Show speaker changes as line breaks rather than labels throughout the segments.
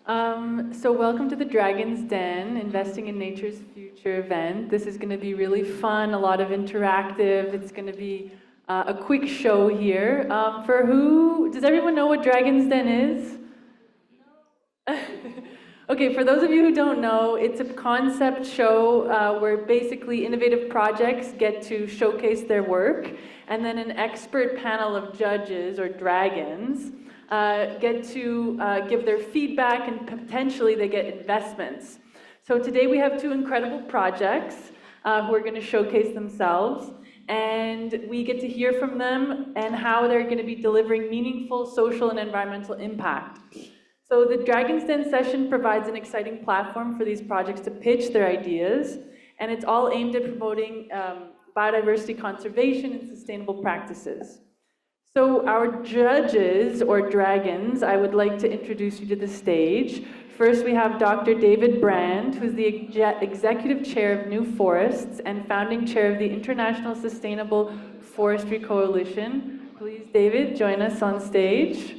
So welcome to the Dragon's Den, Investing in Nature's Future event. This is going to be really fun, a lot of interactive. It's going to be a quick show here. Does everyone know what Dragon's Den is? Okay, for those of you who don't know, it's a concept show where basically innovative projects get to showcase their work, and then an expert panel of judges, or dragons, get to give their feedback, and potentially they get investments. So today we have two incredible projects who are going to showcase themselves, and we get to hear from them and how they're going to be delivering meaningful social and environmental impact. So the Dragon's Den session provides an exciting platform for these projects to pitch their ideas, and it's all aimed at promoting biodiversity conservation and sustainable practices. So our judges, or dragons, I would like to introduce you to the stage. First, we have Dr. David Brand, who's the Executive Chair of New Forests and Founding Chair of the International Sustainable Forestry Coalition. Please, David, join us on stage.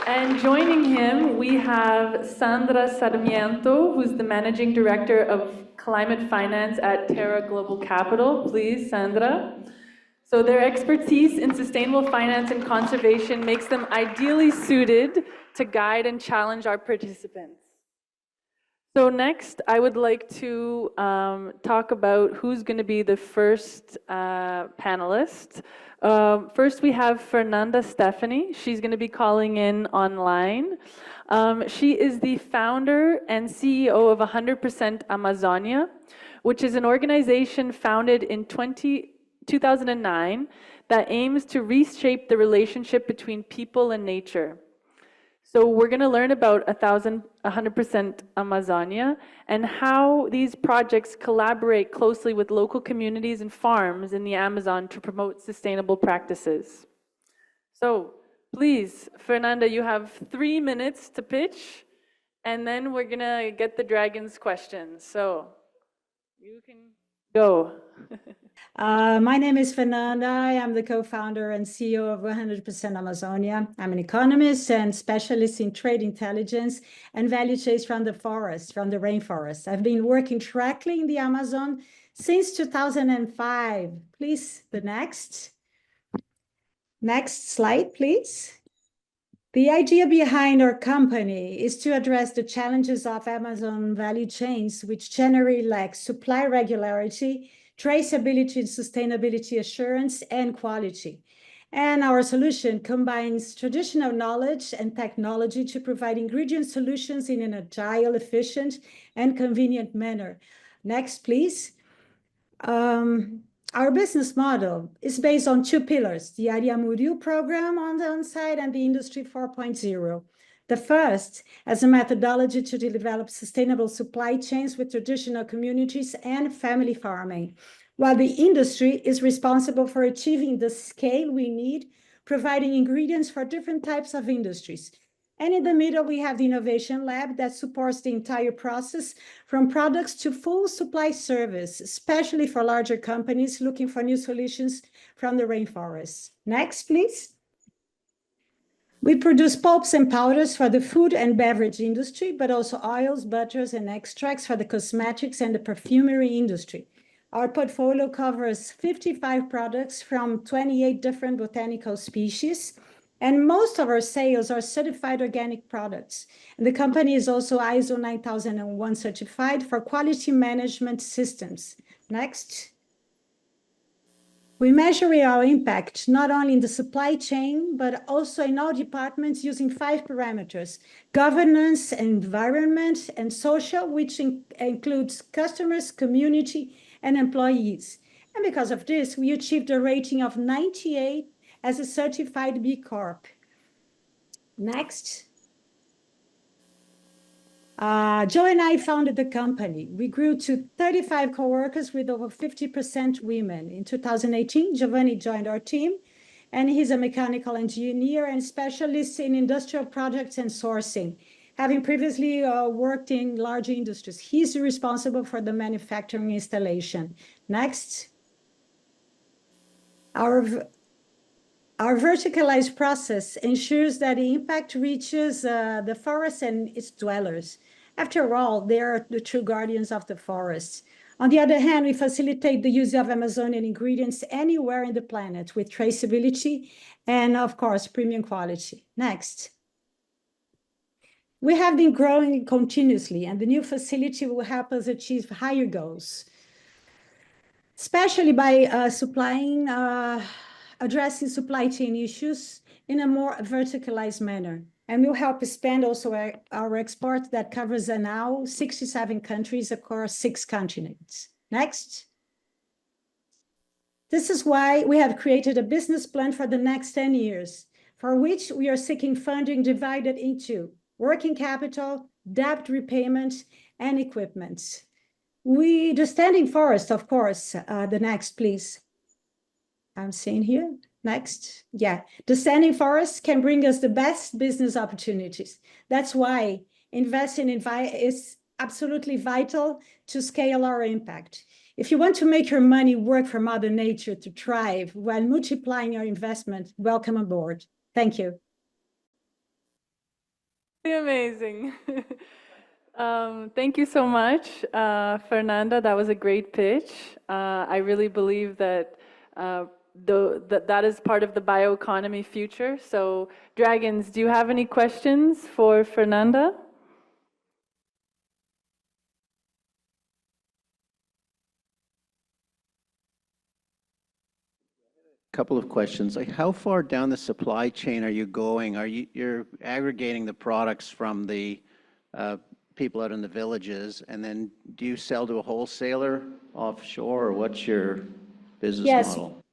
And joining him, we have Sandra Sarmiento, who's the Managing Director of Climate Finance at Terra Global Capital. Please, Sandra. So their expertise in sustainable finance and conservation makes them ideally suited to guide and challenge our participants. So next, I would like to talk about who's going to be the first panelist. First, we have Fernanda Stephanie. She's going to be calling in online. She is the founder and CEO of 100% Amazonia, which is an organization founded in 2009 that aims to reshape the relationship between people and nature. So we're going to learn about 100% Amazonia and how these projects collaborate closely with local communities and farms in the Amazon to promote sustainable practices. So please, Fernanda, you have 3 minutes to pitch, and then we're going to get the dragons' questions. So you can go.
My name is Fernanda. I am the co-founder and CEO of 100% Amazonia. I'm an economist and specialist in trade intelligence and value chains from the forest, from the rainforest. I've been working directly in the Amazon since 2005. Please, the next. Next slide, please. The idea behind our company is to address the challenges of Amazon value chains, which generally lack supply regularity, traceability and sustainability assurance, and quality. And our solution combines traditional knowledge and technology to provide ingredient solutions in an agile, efficient, and convenient manner. Next, please. Our business model is based on 2 pillars, the Área Muriu program on the one side and the Industry 4.0. The first, as a methodology to develop sustainable supply chains with traditional communities and family farming, while the industry is responsible for achieving the scale we need, providing ingredients for different types of industries. And in the middle, we have the Innovation Lab that supports the entire process from products to full supply service, especially for larger companies looking for new solutions from the rainforests. Next, please. We produce pulps and powders for the food and beverage industry, but also oils, butters, and extracts for the cosmetics and the perfumery industry. Our portfolio covers 55 products from 28 different botanical species, and most of our sales are certified organic products. And the company is also ISO 9001 certified for quality management systems. Next. We measure our impact not only in the supply chain, but also in all departments using 5 parameters: governance, environment, and social, which includes customers, community, and employees. And because of this, we achieved a rating of 98 as a certified B Corp. Next. Joe and I founded the company. We grew to 35 coworkers with over 50% women. In 2018, Giovanni joined our team, and he's a mechanical engineer and specialist in industrial projects and sourcing, having previously worked in large industries. He's responsible for the manufacturing installation. Next. Our verticalized process ensures that the impact reaches the forest and its dwellers. After all, they are the true guardians of the forest. On the other hand, we facilitate the use of Amazonian ingredients anywhere in the planet with traceability and, of course, premium quality. Next. We have been growing continuously, and the new facility will help us achieve higher goals, especially by addressing supply chain issues in a more verticalized manner. And will help expand also our export that covers now 67 countries across 6 continents. Next. This is why we have created a business plan for the next 10 years, for which we are seeking funding divided into working capital, debt repayment, and equipment. The standing forest, of course, the next, please. I'm seeing here, next. Yeah, the standing forest can bring us the best business opportunities. That's why investing in is absolutely vital to scale our impact. If you want to make your money work for Mother Nature to thrive while multiplying your investment, welcome aboard. Thank you.
Amazing. Thank you so much, Fernanda. That was a great pitch. I really believe that that is part of the bioeconomy future. So, Dragons, do you have any questions for Fernanda?
Couple of questions. Like, how far down the supply chain are you going? You're aggregating the products from the people out in the villages, and then do you sell to a wholesaler offshore, or what's your business model?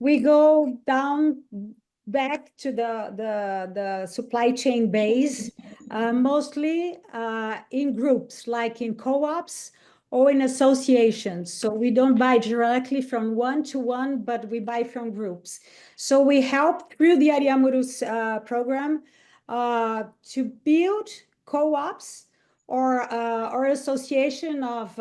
We go down back to the supply chain base, mostly in groups, like in co-ops or in associations. So we don't buy directly from one to one, but we buy from groups. So we help through the Ariamuru's program to build co-ops or association of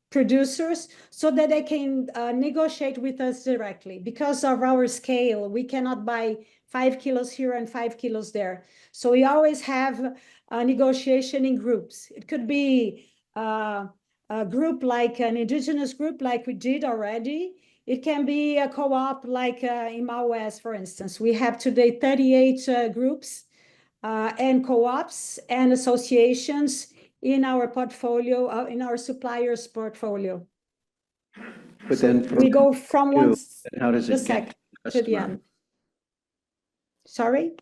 producers so that they can negotiate with us directly. Because of our scale, we cannot buy 5 kilos here and 5 kilos there. So we always have a negotiation in groups. It could be a group like an indigenous group like we did already. It can be a co-op like in Maués, for instance. We have today 38 groups and co-ops and associations in our portfolio, in our suppliers' portfolio.
But then
we go from one
how does it get
to the end. Sorry?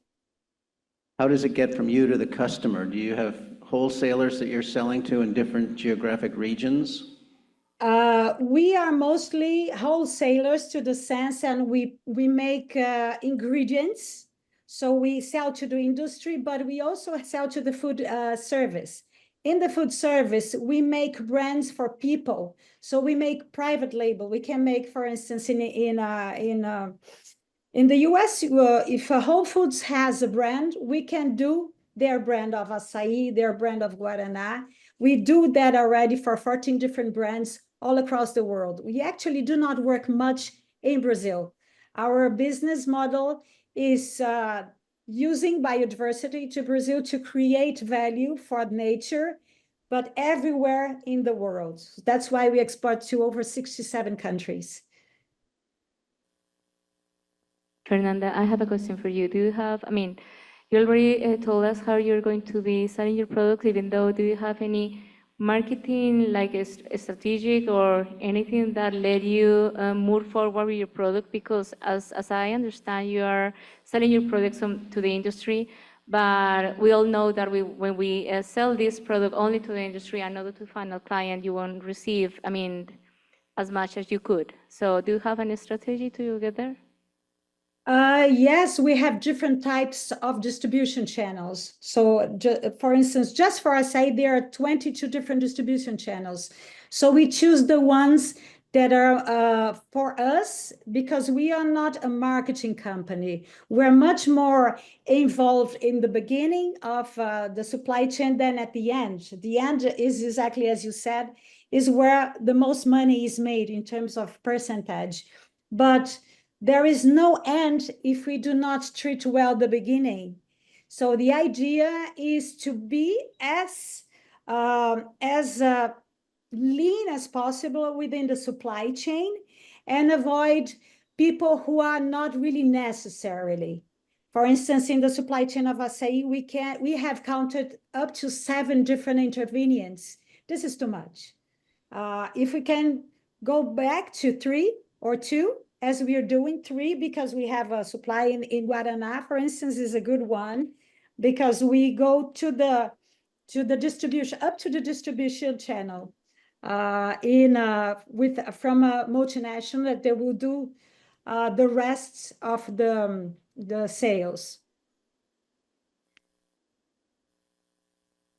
How does it get from you to the customer? Do you have wholesalers that you're selling to in different geographic regions?
We are mostly wholesalers to the sense, and we make ingredients. So we sell to the industry, but we also sell to the food service. In the food service, we make brands for people. So we make private label. We can make, for instance, in the US, if Whole Foods has a brand, we can do their brand of açaí, their brand of guaraná. We do that already for 14 different brands all across the world. We actually do not work much in Brazil. Our business model is using biodiversity to Brazil to create value for nature, but everywhere in the world. That's why we export to over 67 countries.
Fernanda, I have a question for you. Do you have, you already told us how you're going to be selling your products, even though, do you have any marketing, like a strategic or anything that led you move forward with your product? Because as I understand, you are selling your products to the industry, but we all know that when we sell this product only to the industry and not to the final client, you won't receive, as much as you could. So do you have any strategy to get there?
Yes, we have different types of distribution channels. So for instance, just for açaí, there are 22 different distribution channels. So we choose the ones that are for us, because we are not a marketing company. We're much more involved in the beginning of the supply chain than at the end. The end is exactly as you said, is where the most money is made in terms of percentage. But there is no end if we do not treat well the beginning. So the idea is to be as lean as possible within the supply chain and avoid people who are not really necessarily. For instance, in the supply chain of acai, we have counted up to 7 different intervenients. This is too much. If we can go back to 3 or 2, as we are doing 3, because we have a supply in Guaraná, for instance, is a good one, because we go to the distribution, up to the distribution channel from a multinational that they will do the rest of the sales.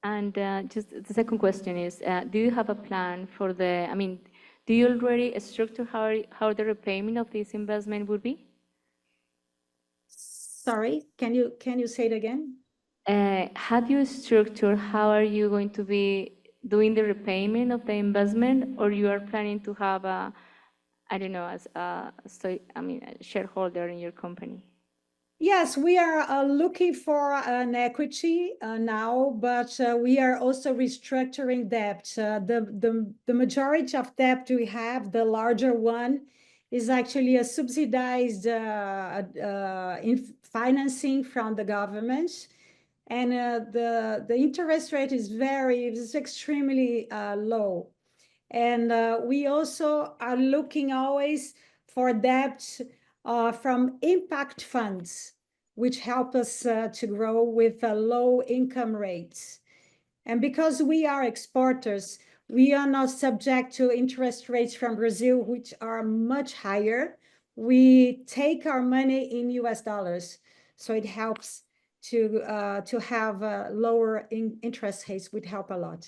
And just the second question is, do you have a plan for the, I mean, do you already structure how the repayment of this investment would be?
Sorry, can you say it again?
Have you structured how are you going to be doing the repayment of the investment, or you are planning to have a, I don't know, as a shareholder in your company?
Yes, we are looking for an equity now, but we are also restructuring debt. The majority of debt we have, the larger one, is actually a subsidized financing from the government. And the interest rate is extremely low. And we also are looking always for debt from impact funds, which help us to grow with low income rates. And because we are exporters, we are not subject to interest rates from Brazil, which are much higher. We take our money in US dollars, so it helps to have lower interest rates, would help a lot.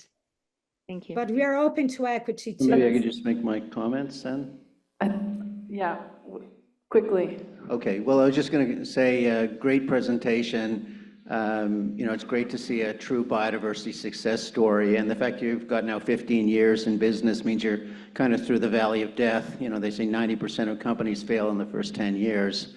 Thank you.
But we are open to equity too.
Maybe I could just make my comments then?
Yeah, quickly.
Okay, well, I was just going to say, great presentation. It's great to see a true biodiversity success story, and the fact you've got now 15 years in business means you're kind of through the valley of death. They say 90% of companies fail in the first 10 years.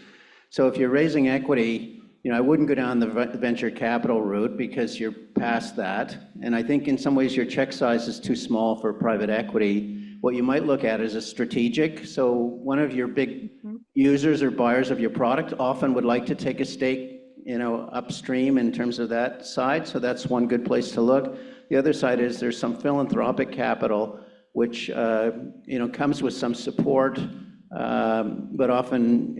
So if you're raising equity, I wouldn't go down the venture capital route because you're past that. And I think in some ways your check size is too small for private equity. What you might look at is a strategic. So one of your big users or buyers of your product often would like to take a stake, upstream in terms of that side. So that's one good place to look. The other side is there's some philanthropic capital, which, comes with some support, but often,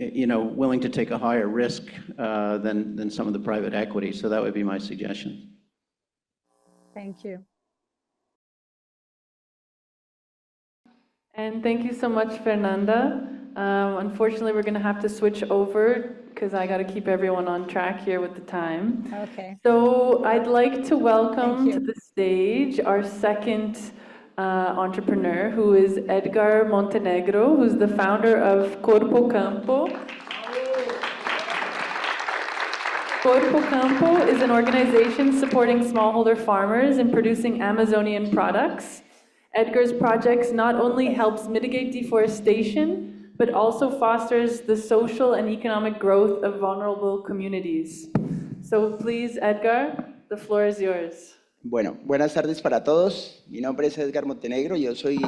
willing to take a higher risk than some of the private equity. So that would be my suggestion.
Thank you.
And thank you so much, Fernanda. Unfortunately, we're going to have to switch over because I got to keep everyone on track here with the time.
Okay.
So I'd like to welcome to the stage our second entrepreneur, who is Edgar Montenegro, who's the founder of Corpo Campo. Corpo Campo is an organization supporting smallholder farmers in producing Amazonian products. Edgar's projects not only helps mitigate deforestation, but also fosters the social and economic growth of vulnerable communities. So please, Edgar, the floor is yours.
Bueno, buenas tardes para todos. Mi nombre es Edgar Montenegro, yo soy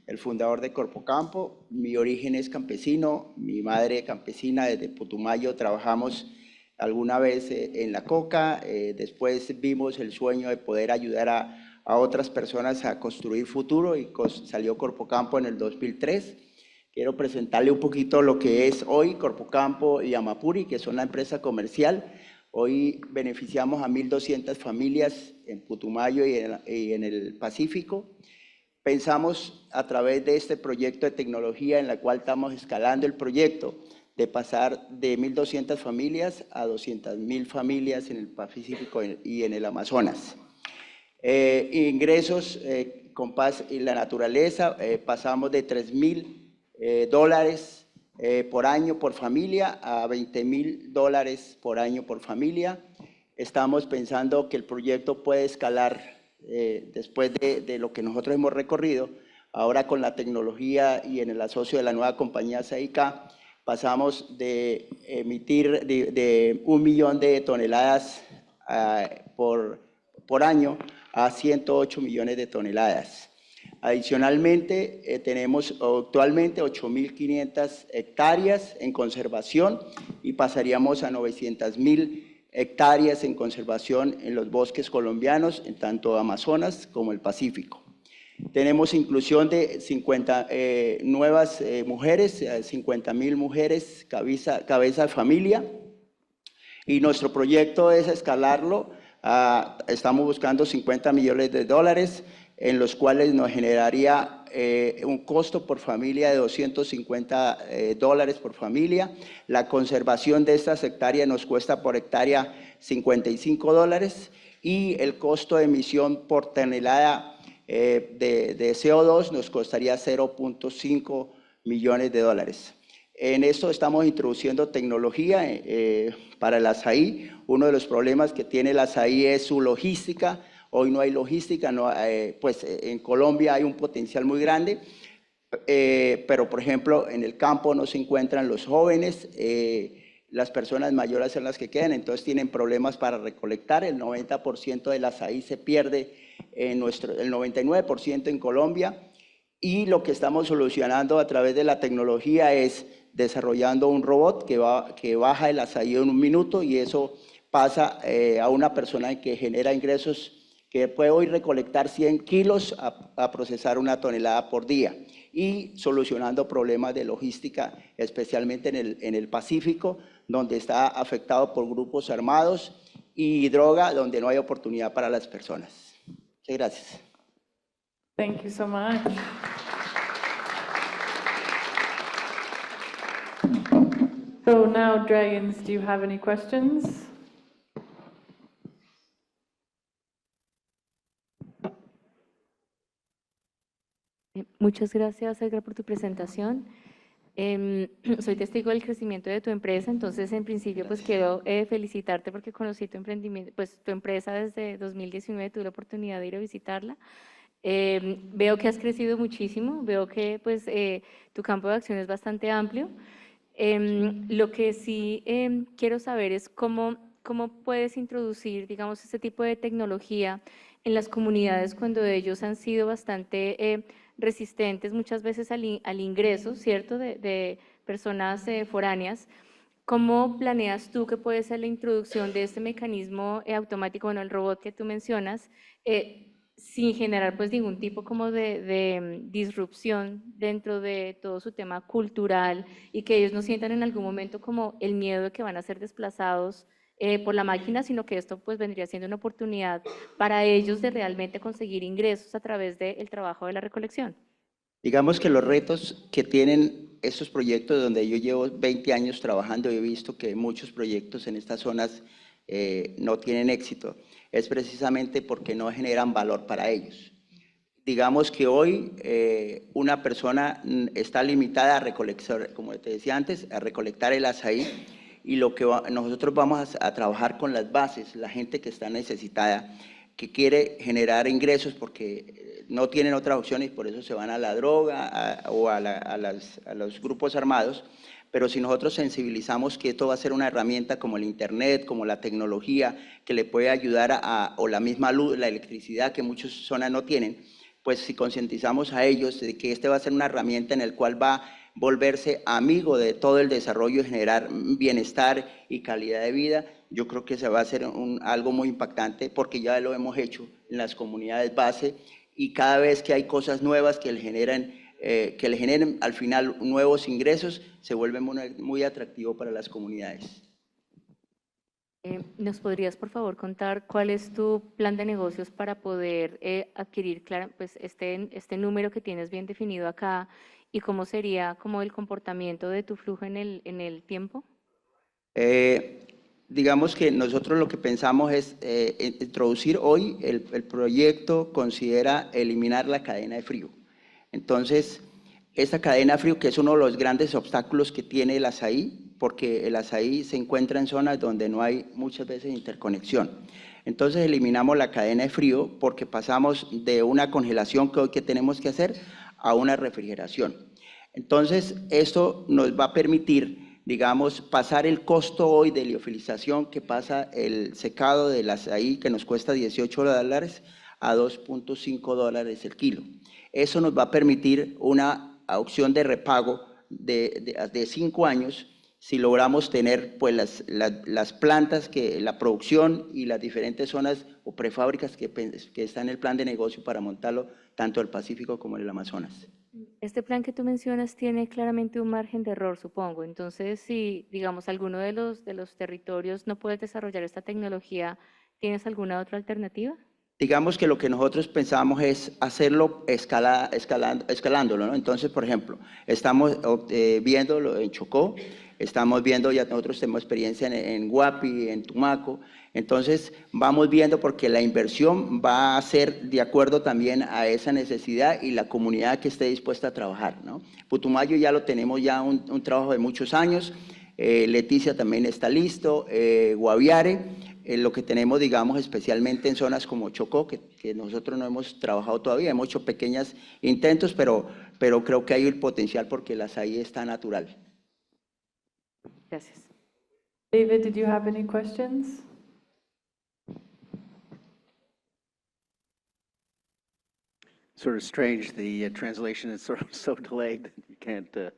el fundador de Corpo Campo. Mi origen es campesino, mi madre campesina, desde Putumayo trabajamos alguna vez en la coca, después vimos el sueño de poder ayudar a otras personas a construir futuro y salió Corpo Campo en el 2003. Quiero presentarle un poquito lo que es hoy Corpo Campo y Amapuri, que son la empresa comercial. Hoy beneficiamos a 1.200 familias en Putumayo y en el Pacífico. Pensamos a través de este proyecto de tecnología en la cual estamos escalando el proyecto de pasar de 1.200 familias a 200.000 familias en el Pacífico y en el Amazonas. Ingresos con paz y la naturaleza, pasamos de $3.000 por año por familia a $20.000 por año por familia. Estamos pensando que el proyecto puede escalar después de lo que nosotros hemos recorrido. Ahora con la tecnología y en el asocio de la nueva compañía CIK, pasamos de emitir de 1 millón de toneladas por año a 108 millones de toneladas. Adicionalmente, tenemos actualmente 8.500 hectáreas en conservación y pasaríamos a 900.000 hectáreas en conservación en los bosques colombianos, en tanto Amazonas como el Pacífico. Tenemos inclusión de 50 nuevas mujeres, 50.000 mujeres cabeza de familia, y nuestro proyecto es escalarlo. Estamos buscando 50 millones de dólares, en los cuales nos generaría un costo por familia de 250 dólares por familia. La conservación de estas hectáreas nos cuesta por hectárea 55 dólares y el costo de emisión por tonelada de CO2 nos costaría 0.5 millones de dólares. En esto estamos introduciendo tecnología para el azaí. Uno de los problemas que tiene el azaí es su logística. Hoy no hay logística, pues en Colombia hay un potencial muy grande, pero por ejemplo en el campo no se encuentran los jóvenes, las personas mayores son las que quedan, entonces tienen problemas para recolectar. El 90% del azaí se pierde, el 99% en Colombia, y lo que estamos solucionando a través de la tecnología es desarrollando un robot que baja el azaí en 1 minuto, y eso pasa a una persona que genera ingresos, que puede hoy recolectar 100 kilos a procesar 1 tonelada por día, y solucionando problemas de logística, especialmente en el Pacífico, donde está afectado por grupos armados y droga, donde no hay oportunidad para las personas. Muchas gracias.
Thank you so much. So now, Dragons, do you have any questions?
Muchas gracias, Edgar, por tu presentación. Soy testigo del crecimiento de tu empresa, entonces en principio pues quiero felicitarte porque conocí tu emprendimiento, pues tu empresa desde 2019, tuve la oportunidad de ir a visitarla. Veo que has crecido muchísimo, veo que pues tu campo de acción es bastante amplio. Lo que sí quiero saber es cómo puedes introducir, digamos, este tipo de tecnología en las comunidades cuando ellos han sido bastante resistentes muchas veces al ingreso, ¿cierto?, de personas foráneas. ¿Cómo planeas tú que puede ser la introducción de este mecanismo automático, bueno, el robot que tú mencionas, sin generar pues ningún tipo como de disrupción dentro de todo su tema cultural, y que ellos no sientan en algún momento como el miedo de que van a ser desplazados por la máquina, sino que esto pues vendría siendo una oportunidad para ellos de realmente conseguir ingresos a través del trabajo de la recolección?
Digamos que los retos que tienen estos proyectos, donde yo llevo 20 años trabajando y he visto que muchos proyectos en estas zonas no tienen éxito, es precisamente porque no generan valor para ellos. Digamos que hoy una persona está limitada a recolectar, como te decía antes, a recolectar el azaí, y lo que nosotros vamos a trabajar con las bases, la gente que está necesitada, que quiere generar ingresos porque no tienen otras opciones y por eso se van a la droga o a los grupos armados. Pero si nosotros sensibilizamos que esto va a ser una herramienta como el internet, como la tecnología, que le puede ayudar o la misma luz, la electricidad que muchas zonas no tienen, pues si concientizamos a ellos de que este va a ser una herramienta en la cual va a volverse amigo de todo el desarrollo y generar bienestar y calidad de vida, yo creo que se va a hacer algo muy impactante, porque ya lo hemos hecho en las comunidades base, y cada vez que hay cosas nuevas que le generen al final nuevos ingresos, se vuelve muy atractivo para las comunidades.
¿Nos podrías, por favor, contar cuál es tu plan de negocios para poder adquirir pues, este número que tienes bien definido acá, y cómo sería como el comportamiento de tu flujo en el tiempo?
Digamos que nosotros lo que pensamos es introducir hoy, el proyecto considera eliminar la cadena de frío. Entonces, esta cadena de frío, que es uno de los grandes obstáculos que tiene el azaí, porque el azaí se encuentra en zonas donde no hay muchas veces interconexión. Entonces eliminamos la cadena de frío porque pasamos de una congelación que hoy tenemos que hacer a una refrigeración. Entonces, esto nos va a permitir, digamos, pasar el costo hoy de liofilización que pasa el secado del azaí, que nos cuesta $18, a $2.5 el kilo. Eso nos va a permitir una opción de repago de 5 años si logramos tener pues, las plantas, la producción y las diferentes zonas o prefábricas que están en el plan de negocio para montarlo tanto en el Pacífico como en el Amazonas.
Este plan que tú mencionas tiene claramente un margen de error, supongo. Entonces, si, digamos, alguno de los territorios no puede desarrollar esta tecnología, ¿tienes alguna otra alternativa?
Digamos que lo que nosotros pensamos es hacerlo escalándolo, ¿no? Entonces, por ejemplo, estamos viéndolo en Chocó, estamos viendo, ya nosotros tenemos experiencia en Guapi, en Tumaco, entonces vamos viendo porque la inversión va a ser de acuerdo también a esa necesidad y la comunidad que esté dispuesta a trabajar, ¿no? Putumayo ya lo tenemos ya un trabajo de muchos años, Leticia también está listo, Guaviare. Lo que tenemos, digamos, especialmente en zonas como Chocó, que nosotros no hemos trabajado todavía, hemos hecho pequeños intentos, pero creo que hay el potencial porque el azaí está natural.
Gracias.
David, did you have any questions?
Sort of strange, the translation is sort of so delayed that you can't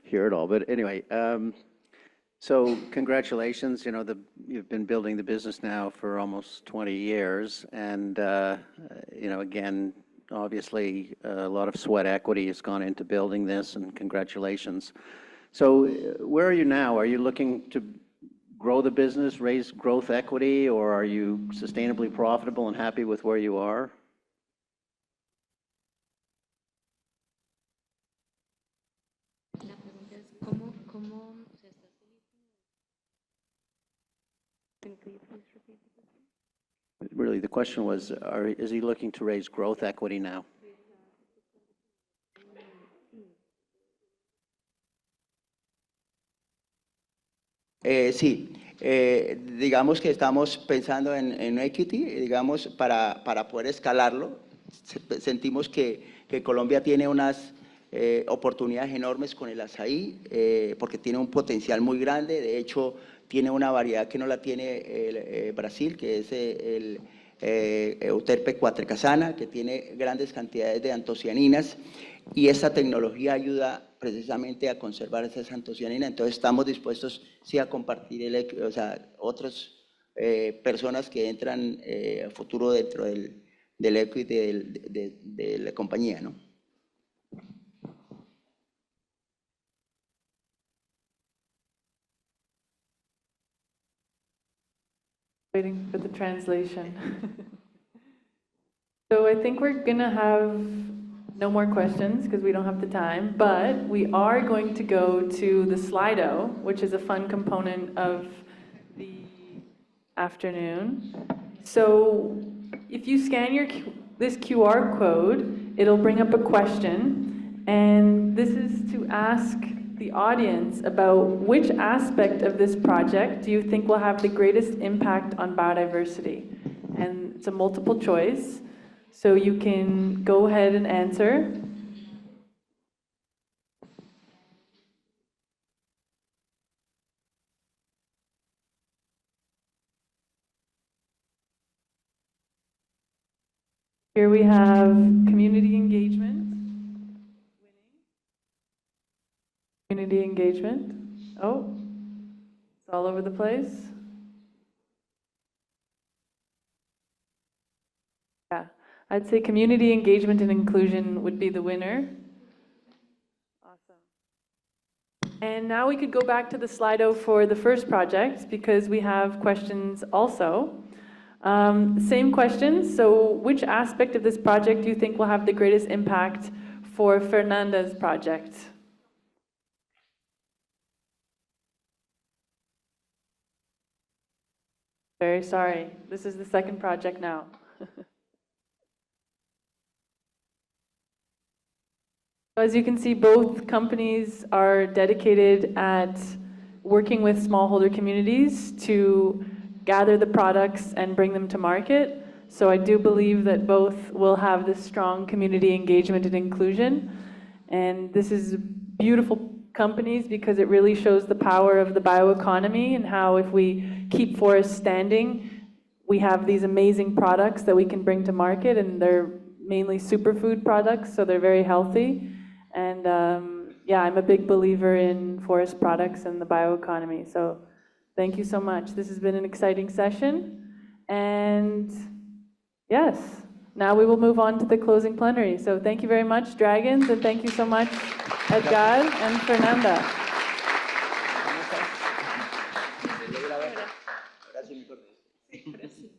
hear it all. But anyway, so congratulations, you've been building the business now for almost 20 years. And, again, obviously a lot of sweat equity has gone into building this, and congratulations. So where are you now? Are you looking to grow the business, raise growth equity, or are you sustainably profitable and happy with where you are?
La pregunta es, ¿cómo se está
Really, the question was, is he looking to raise growth equity now?
Sí, digamos que estamos pensando en equity, digamos, para poder escalarlo. Sentimos que Colombia tiene unas oportunidades enormes con el azaí, porque tiene un potencial muy grande. De hecho, tiene una variedad que no la tiene Brasil, que es el Euterpe quatrecasana, que tiene grandes cantidades de antocianinas, y esta tecnología ayuda precisamente a conservar esas antocianinas. Entonces estamos dispuestos sí a compartir otras personas que entran a futuro dentro del equity de la compañía, ¿no?
Waiting for the translation. So I think we're gonna have no more questions because we don't have the time, but we are going to go to the Slido, which is a fun component of the afternoon. So if you scan this QR code, it'll bring up a question, and this is to ask the audience about which aspect of this project do you think will have the greatest impact on biodiversity? And it's a multiple choice, so you can go ahead and answer. Here we have community engagement. Community engagement. Oh, it's all over the place. Yeah, I'd say community engagement and inclusion would be the winner. Awesome. And now we could go back to the Slido for the first project because we have questions also. Same questions. So which aspect of this project do you think will have the greatest impact for Fernanda's project? Very sorry. This is the second project now. As you can see, both companies are dedicated at working with smallholder communities to gather the products and bring them to market. So I do believe that both will have this strong community engagement and inclusion. And this is beautiful companies because it really shows the power of the bioeconomy and how if we keep forests standing, we have these amazing products that we can bring to market, and they're mainly superfood products, so they're very healthy. And yeah, I'm a big believer in forest products and the bioeconomy. So thank you so much. This has been an exciting session. And yes, now we will move on to the closing plenary. So thank you very much, Dragons, and thank you so much, Edgar and Fernanda.
Gracias, mi corte.